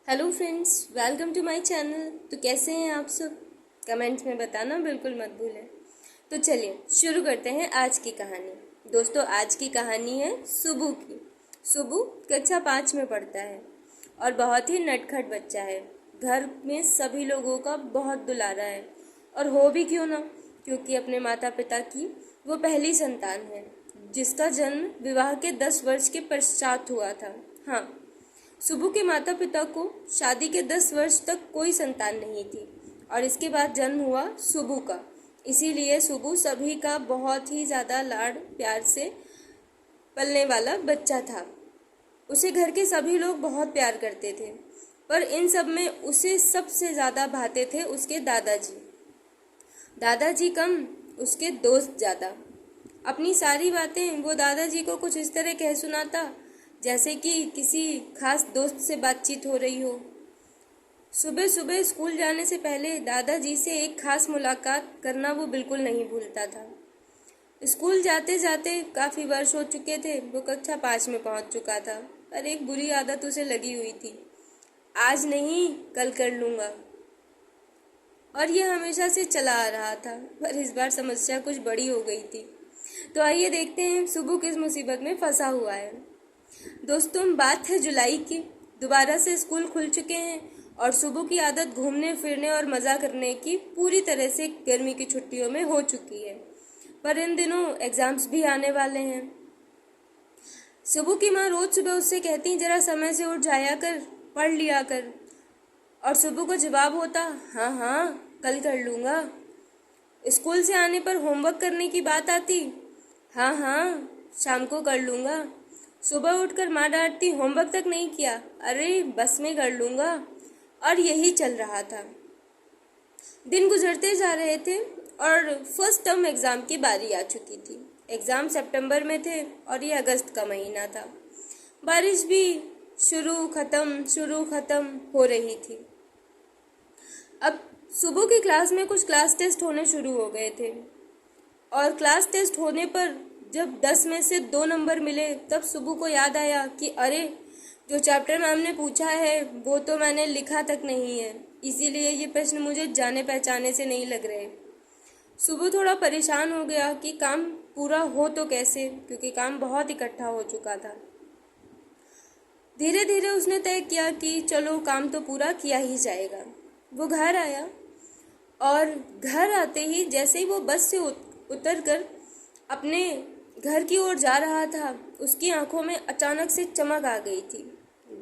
Hello friends, welcome to my channel. तो कैसे हैं आप सब? कमेंट्स में बताना बिल्कुल मत भूलें। तो चलिए शुरू करते हैं आज की कहानी। दोस्तों, आज की कहानी है सुबू की। सुबू कक्षा 5 में पढ़ता है और बहुत ही नटखट बच्चा है। घर में सभी लोगों का बहुत दुलारा है, और हो भी क्यों ना, क्योंकि अपने माता पिता की वो पहली संतान है जिसका जन्म विवाह के 10 वर्ष के पश्चात हुआ था। हाँ, सुबू के माता पिता को शादी के 10 वर्ष तक कोई संतान नहीं थी और इसके बाद जन्म हुआ सुबू का। इसीलिए सुबू सभी का बहुत ही ज़्यादा लाड प्यार से पलने वाला बच्चा था। उसे घर के सभी लोग बहुत प्यार करते थे, पर इन सब में उसे सबसे ज़्यादा भाते थे उसके दादाजी। दादाजी कम, उसके दोस्त ज़्यादा। अपनी सारी बातें वो दादाजी को कुछ इस तरह कह सुनाता जैसे कि किसी खास दोस्त से बातचीत हो रही हो। सुबह सुबह स्कूल जाने से पहले दादाजी से एक खास मुलाकात करना वो बिल्कुल नहीं भूलता था। स्कूल जाते जाते काफ़ी वर्ष हो चुके थे, वो कक्षा 5 में पहुंच चुका था, पर एक बुरी आदत उसे लगी हुई थी। आज नहीं, कल कर लूँगा। और यह हमेशा से चला आ रहा था, पर इस बार समस्या कुछ बड़ी हो गई थी। तो आइए देखते हैं सुबह किस मुसीबत में फंसा हुआ है। दोस्तों, बात है जुलाई की। दोबारा से स्कूल खुल चुके हैं और सुबह की आदत घूमने फिरने और मज़ा करने की पूरी तरह से गर्मी की छुट्टियों में हो चुकी है। पर इन दिनों एग्ज़ाम्स भी आने वाले हैं। सुबह की माँ रोज़ सुबह उससे कहती, जरा समय से उठ जाया कर, पढ़ लिया कर। और सुबह को जवाब होता, हाँ हाँ, कल कर लूँगा। स्कूल से आने पर होमवर्क करने की बात आती, हाँ हाँ, शाम को कर लूँगा। सुबह उठकर माँ डांटती, होमवर्क तक नहीं किया, अरे बस में कर लूँगा। और यही चल रहा था। दिन गुजरते जा रहे थे और फर्स्ट टर्म एग्ज़ाम की बारी आ चुकी थी। एग्ज़ाम सितंबर में थे और ये अगस्त का महीना था। बारिश भी शुरू ख़त्म हो रही थी। अब सुबह की क्लास में कुछ क्लास टेस्ट होने शुरू हो गए थे और क्लास टेस्ट होने पर जब 10 में से 2 नंबर मिले तब सुबह को याद आया कि अरे, जो चैप्टर मैम ने पूछा है वो तो मैंने लिखा तक नहीं है, इसीलिए ये प्रश्न मुझे जाने पहचाने से नहीं लग रहे। सुबह थोड़ा परेशान हो गया कि काम पूरा हो तो कैसे, क्योंकि काम बहुत इकट्ठा हो चुका था। धीरे धीरे उसने तय किया कि चलो काम तो पूरा किया ही जाएगा। वो घर आया और घर आते ही जैसे ही वो बस से उतर कर अपने घर की ओर जा रहा था, उसकी आंखों में अचानक से चमक आ गई थी।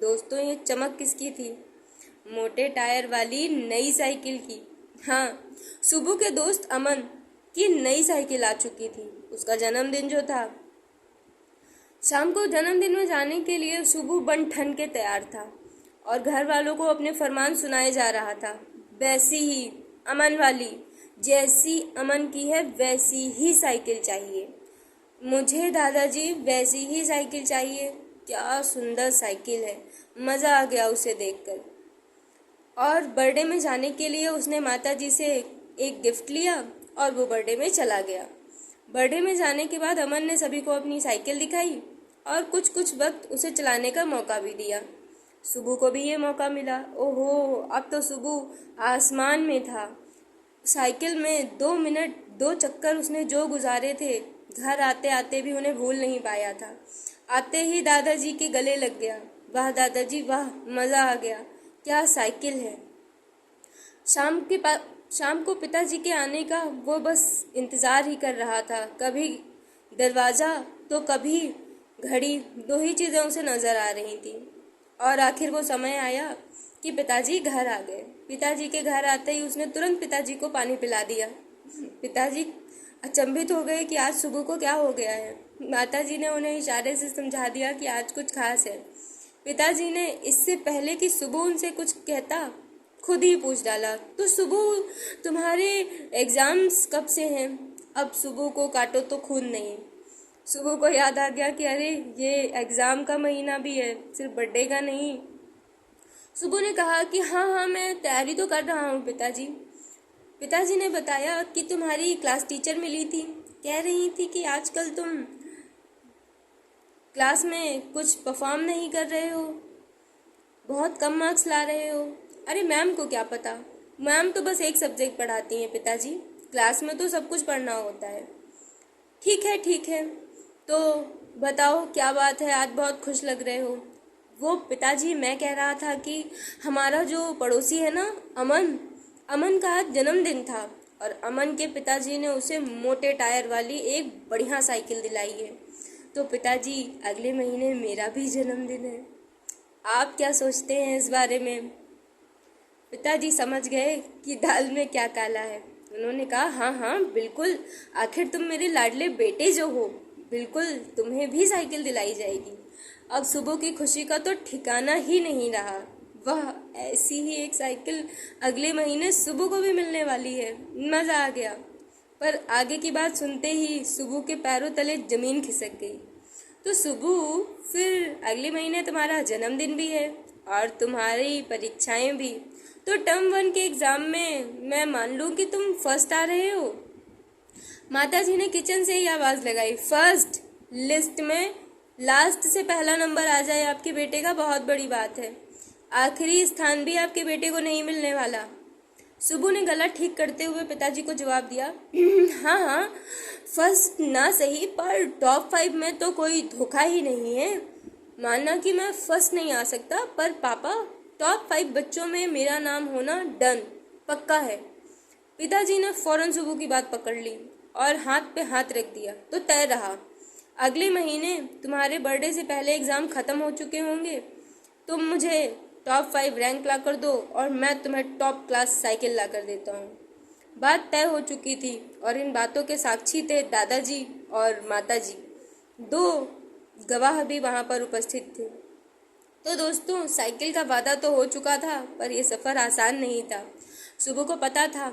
दोस्तों, ये चमक किसकी थी? मोटे टायर वाली नई साइकिल की। हाँ, सुबह के दोस्त अमन की नई साइकिल आ चुकी थी। उसका जन्मदिन जो था, शाम को जन्मदिन में जाने के लिए सुबह बन ठन के तैयार था और घर वालों को अपने फरमान सुनाए जा रहा था। वैसी ही अमन वाली, जैसी अमन की है वैसी ही साइकिल चाहिए मुझे, दादाजी वैसी ही साइकिल चाहिए। क्या सुंदर साइकिल है, मज़ा आ गया उसे देखकर। और बर्थडे में जाने के लिए उसने माताजी से एक गिफ्ट लिया और वो बर्थडे में चला गया। बर्थडे में जाने के बाद अमन ने सभी को अपनी साइकिल दिखाई और कुछ वक्त उसे चलाने का मौका भी दिया। सुबह को भी ये मौका मिला। ओहो, अब तो सुबह आसमान में था। साइकिल में 2 मिनट 2 चक्कर उसने जो गुजारे थे, घर आते आते भी उन्हें भूल नहीं पाया था। आते ही दादाजी के गले लग गया। वाह दादाजी वाह, मज़ा आ गया, क्या साइकिल है। शाम को पिताजी के आने का वो बस इंतज़ार ही कर रहा था। कभी दरवाज़ा तो कभी घड़ी, 2 ही चीज़ें उसे नज़र आ रही थी। और आखिर वो समय आया कि पिताजी घर आ गए। पिताजी के घर आते ही उसने तुरंत पिताजी को पानी पिला दिया। पिताजी अचंभित हो गए कि आज सुबह को क्या हो गया है। माताजी ने उन्हें इशारे से समझा दिया कि आज कुछ खास है। पिताजी ने इससे पहले कि सुबह उनसे कुछ कहता, खुद ही पूछ डाला, तो सुबह तुम्हारे एग्ज़ाम्स कब से हैं? अब सुबह को काटो तो खून नहीं। सुबह को याद आ गया कि अरे, ये एग्ज़ाम का महीना भी है, सिर्फ बर्थडे का नहीं। सुबह ने कहा कि हाँ हाँ, मैं तैयारी तो कर रहा हूँ पिताजी। पिताजी ने बताया कि तुम्हारी क्लास टीचर मिली थी, कह रही थी कि आजकल तुम क्लास में कुछ परफॉर्म नहीं कर रहे हो। बहुत कम मार्क्स ला रहे हो। अरे मैम को क्या पता, मैम तो बस एक सब्जेक्ट पढ़ाती हैं पिताजी, क्लास में तो सब कुछ पढ़ना होता है। ठीक है ठीक है, तो बताओ क्या बात है, आज बहुत खुश लग रहे हो। वो पिताजी, मैं कह रहा था कि हमारा जो पड़ोसी है ना, अमन, अमन का आज जन्मदिन था और अमन के पिताजी ने उसे मोटे टायर वाली एक बढ़िया साइकिल दिलाई है। तो पिताजी, अगले महीने मेरा भी जन्मदिन है, आप क्या सोचते हैं इस बारे में। पिताजी समझ गए कि दाल में क्या काला है। उन्होंने कहा, हाँ हाँ बिल्कुल, आखिर तुम मेरे लाडले बेटे जो हो, बिल्कुल तुम्हें भी साइकिल दिलाई जाएगी। अब सुबह की खुशी का तो ठिकाना ही नहीं रहा। वह ऐसी ही एक साइकिल अगले महीने सुबह को भी मिलने वाली है। मज़ा आ गया। पर आगे की बात सुनते ही सुबह के पैरों तले जमीन खिसक गई। तो सुबह, फिर अगले महीने तुम्हारा जन्मदिन भी है और तुम्हारी परीक्षाएं भी। तो टर्म 1 के एग्ज़ाम में मैं मान लूँ कि तुम फर्स्ट आ रहे हो। माताजी ने किचन से ही आवाज़ लगाई, फर्स्ट लिस्ट में लास्ट से पहला नंबर आ जाए आपके बेटे का, बहुत बड़ी बात है। आखिरी स्थान भी आपके बेटे को नहीं मिलने वाला। सुबह ने गला ठीक करते हुए पिताजी को जवाब दिया, हाँ हाँ, फर्स्ट ना सही पर टॉप 5 में तो कोई धोखा ही नहीं है। मानना कि मैं फर्स्ट नहीं आ सकता, पर पापा टॉप 5 बच्चों में मेरा नाम होना डन, पक्का है। पिताजी ने फौरन सुबह की बात पकड़ ली और हाथ पे हाथ रख दिया। तो तय रहा, अगले महीने तुम्हारे बर्थडे से पहले एग्ज़ाम ख़त्म हो चुके होंगे। तुम मुझे टॉप 5 रैंक ला कर दो और मैं तुम्हें टॉप क्लास साइकिल ला कर देता हूँ। बात तय हो चुकी थी और इन बातों के साक्षी थे दादाजी और माताजी। 2 गवाह भी वहाँ पर उपस्थित थे। तो दोस्तों, साइकिल का वादा तो हो चुका था, पर यह सफ़र आसान नहीं था। सुबह को पता था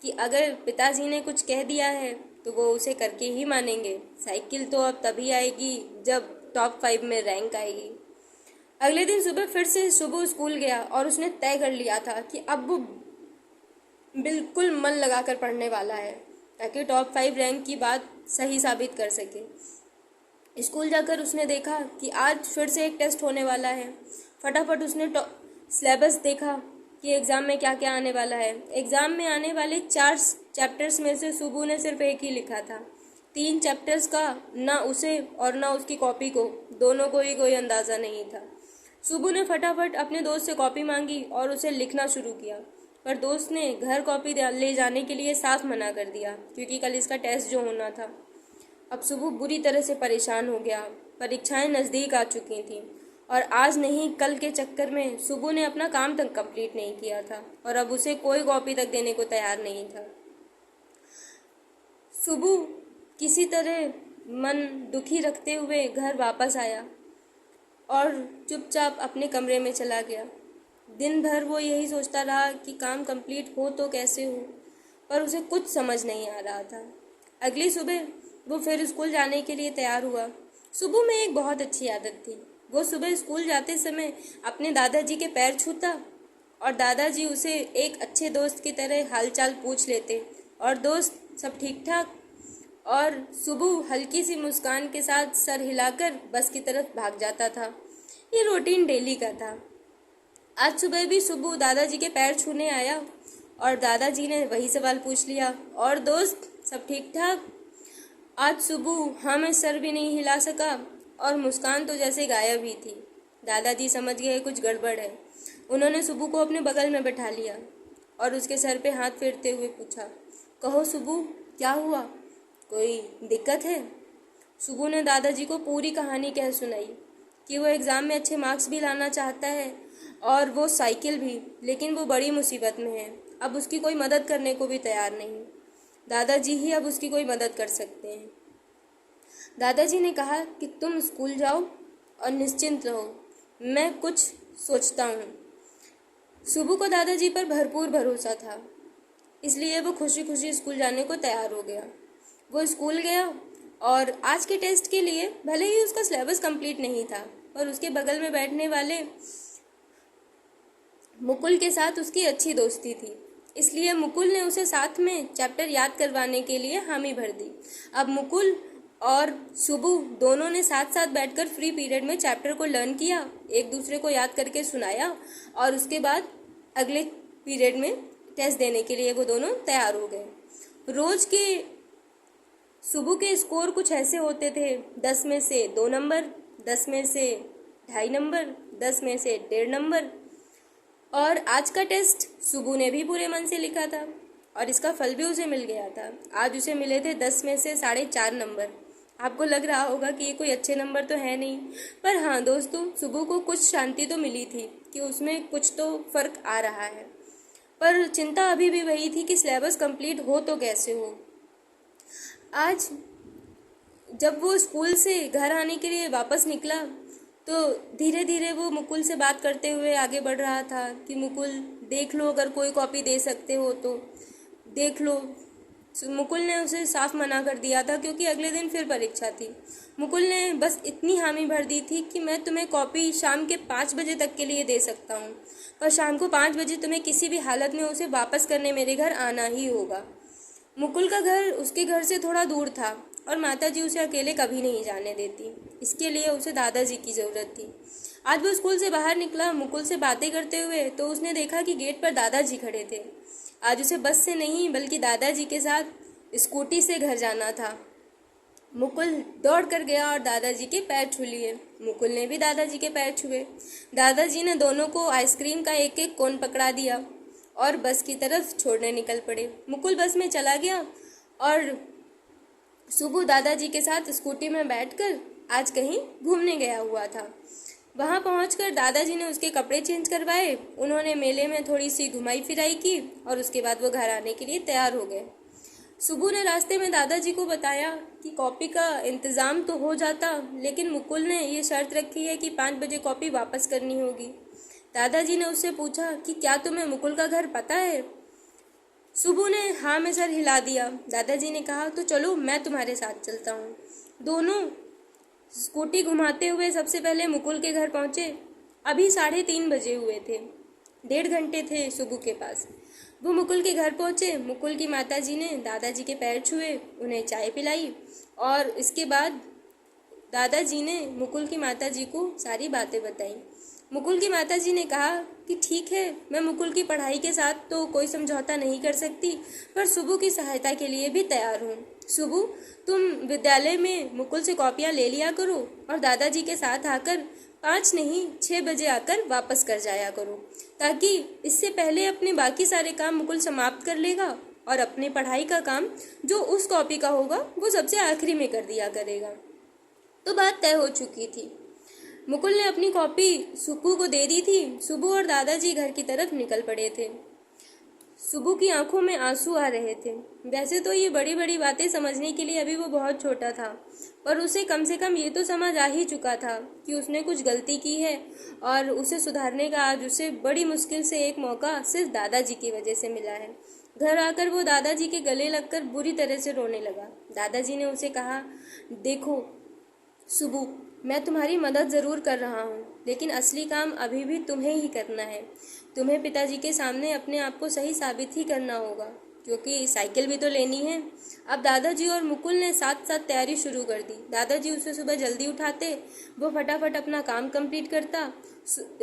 कि अगर पिताजी ने कुछ कह दिया है तो वो उसे करके ही मानेंगे। साइकिल तो अब तभी आएगी जब टॉप 5 में रैंक आएगी। अगले दिन सुबह फिर से सुबह स्कूल गया और उसने तय कर लिया था कि अब वो बिल्कुल मन लगाकर पढ़ने वाला है ताकि टॉप 5 रैंक की बात सही साबित कर सके। स्कूल जाकर उसने देखा कि आज फिर से एक टेस्ट होने वाला है। फटाफट उसने सिलेबस देखा कि एग्ज़ाम में क्या क्या आने वाला है। एग्ज़ाम में आने वाले 4 चैप्टर्स में से सुबह ने सिर्फ एक ही लिखा था। 3 चैप्टर्स का ना उसे और ना उसकी कॉपी को, दोनों को ही कोई अंदाज़ा नहीं था। सुबह ने फटाफट अपने दोस्त से कॉपी मांगी और उसे लिखना शुरू किया, पर दोस्त ने घर कॉपी ले जाने के लिए साफ मना कर दिया क्योंकि कल इसका टेस्ट जो होना था। अब सुबह बुरी तरह से परेशान हो गया। परीक्षाएं नज़दीक आ चुकी थीं और आज नहीं कल के चक्कर में सुबह ने अपना काम तक कंप्लीट नहीं किया था और अब उसे कोई कॉपी तक देने को तैयार नहीं था। सुबह किसी तरह मन दुखी रखते हुए घर वापस आया और चुपचाप अपने कमरे में चला गया। दिन भर वो यही सोचता रहा कि काम कंप्लीट हो तो कैसे हो, पर उसे कुछ समझ नहीं आ रहा था। अगली सुबह वो फिर स्कूल जाने के लिए तैयार हुआ। सुबह में एक बहुत अच्छी आदत थी। वो सुबह स्कूल जाते समय अपने दादाजी के पैर छूता और दादाजी उसे एक अच्छे दोस्त की तरह हालचाल पूछ लेते और दोस्त सब ठीक ठाक, और सुबह हल्की सी मुस्कान के साथ सर हिलाकर बस की तरफ भाग जाता था। ये रूटीन डेली का था। आज सुबह भी सुबह दादाजी के पैर छूने आया और दादाजी ने वही सवाल पूछ लिया, और दोस्त सब ठीक ठाक। आज सुबह हाँ में सर भी नहीं हिला सका और मुस्कान तो जैसे गायब ही थी। दादाजी समझ गए कुछ गड़बड़ है। उन्होंने सुबह को अपने बगल में बैठा लिया और उसके सर पे हाथ फेरते हुए पूछा, कहो सुबह, क्या हुआ, कोई दिक्कत है? सुबह ने दादाजी को पूरी कहानी कह सुनाई कि वो एग्ज़ाम में अच्छे मार्क्स भी लाना चाहता है और वो साइकिल भी, लेकिन वो बड़ी मुसीबत में है। अब उसकी कोई मदद करने को भी तैयार नहीं। दादाजी ही अब उसकी कोई मदद कर सकते हैं। दादाजी ने कहा कि तुम स्कूल जाओ और निश्चिंत रहो, मैं कुछ सोचता हूँ। सुबह को दादाजी पर भरपूर भरोसा था, इसलिए वो खुशी खुशी स्कूल जाने को तैयार हो गया। वो स्कूल गया और आज के टेस्ट के लिए भले ही उसका सिलेबस कंप्लीट नहीं था, पर उसके बगल में बैठने वाले मुकुल के साथ उसकी अच्छी दोस्ती थी, इसलिए मुकुल ने उसे साथ में चैप्टर याद करवाने के लिए हामी भर दी। अब मुकुल और सुबह दोनों ने साथ साथ बैठकर फ्री पीरियड में चैप्टर को लर्न किया, एक दूसरे को याद करके सुनाया और उसके बाद अगले पीरियड में टेस्ट देने के लिए वो दोनों तैयार हो गए। रोज के सुबह के स्कोर कुछ ऐसे होते थे, 10 में से 2 नंबर, 10 में से 2.5 नंबर, 10 में से 1.5 नंबर। और आज का टेस्ट सुबह ने भी पूरे मन से लिखा था और इसका फल भी उसे मिल गया था। आज उसे मिले थे 10 में से 4.5 नंबर। आपको लग रहा होगा कि ये कोई अच्छे नंबर तो है नहीं, पर हाँ दोस्तों, सुबह को कुछ शांति तो मिली थी कि उसमें कुछ तो फर्क आ रहा है। पर चिंता अभी भी वही थी कि सिलेबस कंप्लीट हो तो कैसे हो। आज जब वो स्कूल से घर आने के लिए वापस निकला तो धीरे धीरे वो मुकुल से बात करते हुए आगे बढ़ रहा था कि मुकुल देख लो, अगर कोई कॉपी दे सकते हो तो देख लो। मुकुल ने उसे साफ मना कर दिया था क्योंकि अगले दिन फिर परीक्षा थी। मुकुल ने बस इतनी हामी भर दी थी कि मैं तुम्हें कॉपी शाम के 5 बजे तक के लिए दे सकता हूँ, पर शाम को 5 बजे तुम्हें किसी भी हालत में उसे वापस करने मेरे घर आना ही होगा। मुकुल का घर उसके घर से थोड़ा दूर था और माताजी उसे अकेले कभी नहीं जाने देती, इसके लिए उसे दादाजी की ज़रूरत थी। आज वो स्कूल से बाहर निकला मुकुल से बातें करते हुए तो उसने देखा कि गेट पर दादाजी खड़े थे। आज उसे बस से नहीं बल्कि दादाजी के साथ स्कूटी से घर जाना था। मुकुल दौड़ कर गया और दादाजी के पैर छू लिए। मुकुल ने भी दादाजी के पैर छुए। दादाजी ने दोनों को आइसक्रीम का एक एक कोन पकड़ा दिया और बस की तरफ छोड़ने निकल पड़े। मुकुल बस में चला गया और सुबह दादाजी के साथ स्कूटी में बैठकर आज कहीं घूमने गया हुआ था। वहां पहुंचकर दादाजी ने उसके कपड़े चेंज करवाए, उन्होंने मेले में थोड़ी सी घुमाई फिराई की और उसके बाद वो घर आने के लिए तैयार हो गए। सुबह ने रास्ते में दादाजी को बताया कि कॉपी का इंतज़ाम तो हो जाता, लेकिन मुकुल ने ये शर्त रखी है कि 5 बजे कॉपी वापस करनी होगी। दादाजी ने उससे पूछा कि क्या तुम्हें मुकुल का घर पता है? सुबह ने हाँ में सर हिला दिया। दादाजी ने कहा तो चलो मैं तुम्हारे साथ चलता हूँ। दोनों स्कूटी घुमाते हुए सबसे पहले मुकुल के घर पहुँचे। अभी 3:30 बजे हुए थे, 1.5 घंटे थे सुबह के पास। वो मुकुल के घर पहुँचे। मुकुल की माताजी ने दादाजी के पैर छुए, उन्हें चाय पिलाई और इसके बाद दादाजी ने मुकुल की माताजी को सारी बातें बताई। मुकुल की माताजी ने कहा कि ठीक है, मैं मुकुल की पढ़ाई के साथ तो कोई समझौता नहीं कर सकती, पर सुबह की सहायता के लिए भी तैयार हूँ। सुबह तुम विद्यालय में मुकुल से कॉपियाँ ले लिया करो और दादाजी के साथ आकर 5 नहीं 6 बजे आकर वापस कर जाया करो, ताकि इससे पहले अपने बाकी सारे काम मुकुल समाप्त कर लेगा और अपने पढ़ाई का काम जो उस कॉपी का होगा वो सबसे आखिरी में कर दिया करेगा। तो बात तय हो चुकी थी। मुकुल ने अपनी कॉपी सुबह को दे दी थी। सुबह और दादाजी घर की तरफ निकल पड़े थे। सुबह की आंखों में आंसू आ रहे थे। वैसे तो ये बड़ी बड़ी बातें समझने के लिए अभी वो बहुत छोटा था, पर उसे कम से कम ये तो समझ आ ही चुका था कि उसने कुछ गलती की है और उसे सुधारने का आज उसे बड़ी मुश्किल से एक मौका सिर्फ दादाजी की वजह से मिला है। घर आकर वो दादाजी के गले लगकर बुरी तरह से रोने लगा। दादाजी ने उसे कहा, देखो सुबह, मैं तुम्हारी मदद ज़रूर कर रहा हूँ, लेकिन असली काम अभी भी तुम्हें ही करना है। तुम्हें पिताजी के सामने अपने आप को सही साबित ही करना होगा, क्योंकि साइकिल भी तो लेनी है। अब दादाजी और मुकुल ने साथ साथ तैयारी शुरू कर दी। दादाजी उसे सुबह जल्दी उठाते, वो फटाफट अपना काम कंप्लीट करता।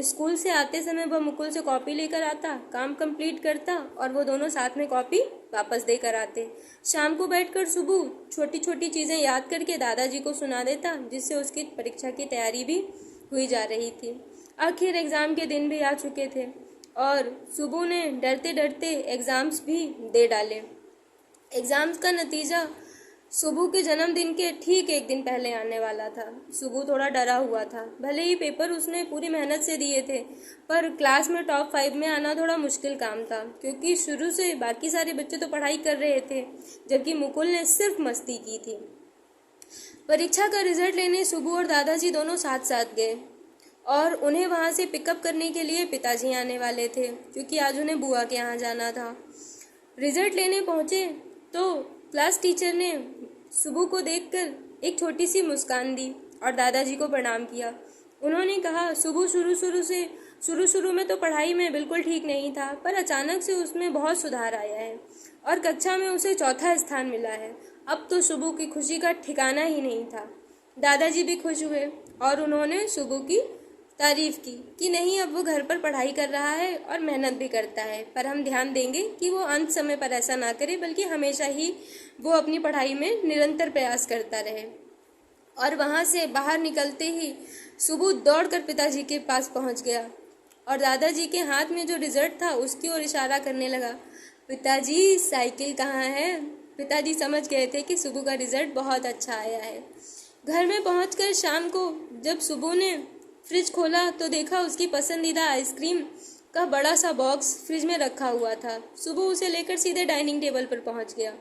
स्कूल से आते समय वह मुकुल से कॉपी लेकर आता, काम कंप्लीट करता और वो दोनों साथ में कॉपी वापस देकर आते। शाम को बैठकर सुबह छोटी छोटी चीज़ें याद करके दादाजी को सुना देता, जिससे उसकी परीक्षा की तैयारी भी हुई जा रही थी। आखिर एग्ज़ाम के दिन भी आ चुके थे और सुबह ने डरते डरते एग्ज़ाम्स भी दे डाले। एग्ज़ाम्स का नतीजा सुबह के जन्मदिन के ठीक 1 दिन पहले आने वाला था। सुबह थोड़ा डरा हुआ था। भले ही पेपर उसने पूरी मेहनत से दिए थे, पर क्लास में टॉप 5 में आना थोड़ा मुश्किल काम था, क्योंकि शुरू से बाकी सारे बच्चे तो पढ़ाई कर रहे थे, जबकि मुकुल ने सिर्फ मस्ती की थी। परीक्षा का रिजल्ट लेने सुबह और दादाजी दोनों साथ साथ गए और उन्हें वहाँ से पिकअप करने के लिए पिताजी आने वाले थे, क्योंकि आज उन्हें बुआ के यहाँ जाना था। रिजल्ट लेने पहुँचे तो क्लास टीचर ने सुबह को देखकर एक छोटी सी मुस्कान दी और दादाजी को प्रणाम किया। उन्होंने कहा, सुबह शुरू से शुरू शुरू में तो पढ़ाई में बिल्कुल ठीक नहीं था, पर अचानक से उसमें बहुत सुधार आया है और कक्षा में उसे चौथा स्थान मिला है। अब तो शुभू की खुशी का ठिकाना ही नहीं था। दादाजी भी खुश हुए और उन्होंने शुभू की तारीफ की कि नहीं, अब वो घर पर पढ़ाई कर रहा है और मेहनत भी करता है, पर हम ध्यान देंगे कि वो अंत समय पर ऐसा ना करे, बल्कि हमेशा ही वो अपनी पढ़ाई में निरंतर प्रयास करता रहे। और वहाँ से बाहर निकलते ही शुभू दौड़कर पिताजी के पास पहुँच गया और दादाजी के हाथ में जो रिजल्ट था उसकी ओर इशारा करने लगा। पिताजी, साइकिल कहाँ है? पिताजी समझ गए थे कि शुभू का रिजल्ट बहुत अच्छा आया है। घर में पहुंचकर शाम को जब शुभू ने फ्रिज खोला तो देखा उसकी पसंदीदा आइसक्रीम का बड़ा सा बॉक्स फ्रिज में रखा हुआ था। शुभू उसे लेकर सीधे डाइनिंग टेबल पर पहुंच गया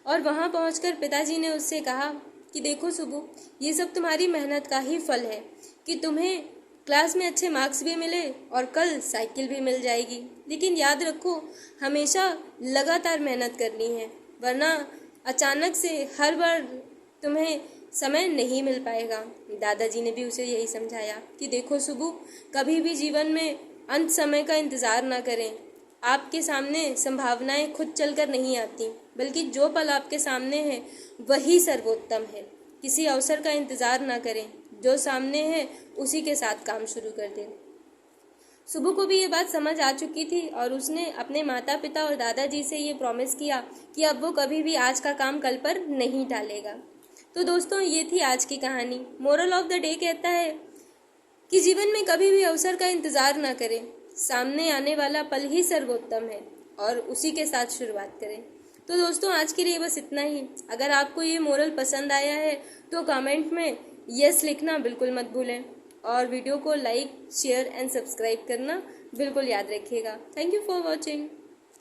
और वहां पहुंचकर पिताजी ने उससे कहा कि देखो शुभू, ये सब तुम्हारी मेहनत का ही फल है कि तुम्हें क्लास में अच्छे मार्क्स भी मिले और कल साइकिल भी मिल जाएगी। लेकिन याद रखो, हमेशा लगातार मेहनत करनी है, वरना अचानक से हर बार तुम्हें समय नहीं मिल पाएगा। दादाजी ने भी उसे यही समझाया कि देखो शुभू, कभी भी जीवन में अंत समय का इंतज़ार ना करें। आपके सामने संभावनाएं खुद चलकर नहीं आती, बल्कि जो पल आपके सामने है वही सर्वोत्तम है। किसी अवसर का इंतज़ार ना करें, जो सामने है उसी के साथ काम शुरू कर दें। शुभू को भी ये बात समझ आ चुकी थी और उसने अपने माता पिता और दादाजी से ये प्रॉमिस किया कि अब वो कभी भी आज का काम कल पर नहीं टालेगा। तो दोस्तों, ये थी आज की कहानी। मोरल ऑफ द डे कहता है कि जीवन में कभी भी अवसर का इंतज़ार ना करें, सामने आने वाला पल ही सर्वोत्तम है और उसी के साथ शुरुआत करें। तो दोस्तों, आज के लिए बस इतना ही। अगर आपको ये मोरल पसंद आया है तो कमेंट में यस लिखना बिल्कुल मत भूलें और वीडियो को लाइक, शेयर एंड सब्सक्राइब करना बिल्कुल याद रखिएगा। Thank you for watching.